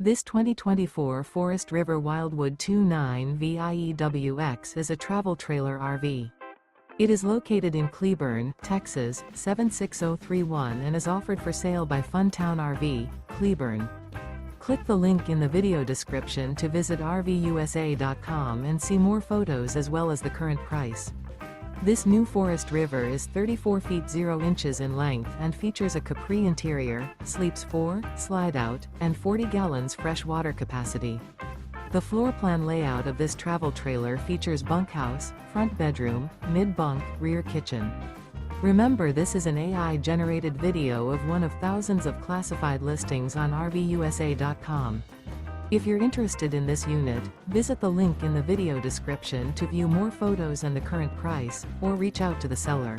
This 2024 Forest River Wildwood 29 VIEWX is a travel trailer RV. It is located in Cleburne, Texas, 76031 and is offered for sale by Funtown RV, Cleburne. Click the link in the video description to visit RVUSA.com and see more photos as well as the current price. This new Forest River is 34 feet 0 inches in length and features a CAPRI interior, sleeps 4, Slideout, and 40 gallons fresh water capacity. The floor plan layout of this travel trailer features bunkhouse, front bedroom, mid-bunk, rear kitchen. Remember, this is an AI-generated video of one of thousands of classified listings on RVUSA.com. If you're interested in this unit, visit the link in the video description to view more photos and the current price, or reach out to the seller.